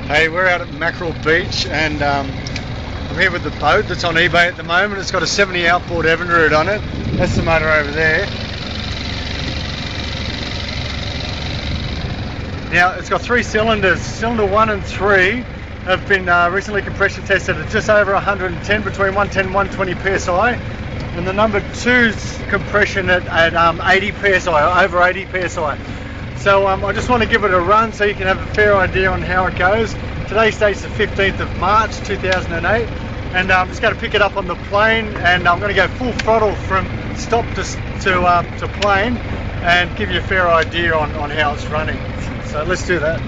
Hey, we're out at Mackerel Beach and I'm here with the boat that's on eBay at the moment. It's got a 70 outboard Evinrude on it. That's the motor over there. Now, it's got 3 cylinders. Cylinder 1 and 3 have been recently compression tested at just over 110, between 110 and 120 psi. And the number 2's compression at 80 psi, over 80 psi. So I just want to give it a run so you can have a fair idea on how it goes. Today's date's the 15th of March 2008, and I'm just going to pick it up on the plane, and I'm going to go full throttle from stop to plane and give you a fair idea on how it's running. So let's do that.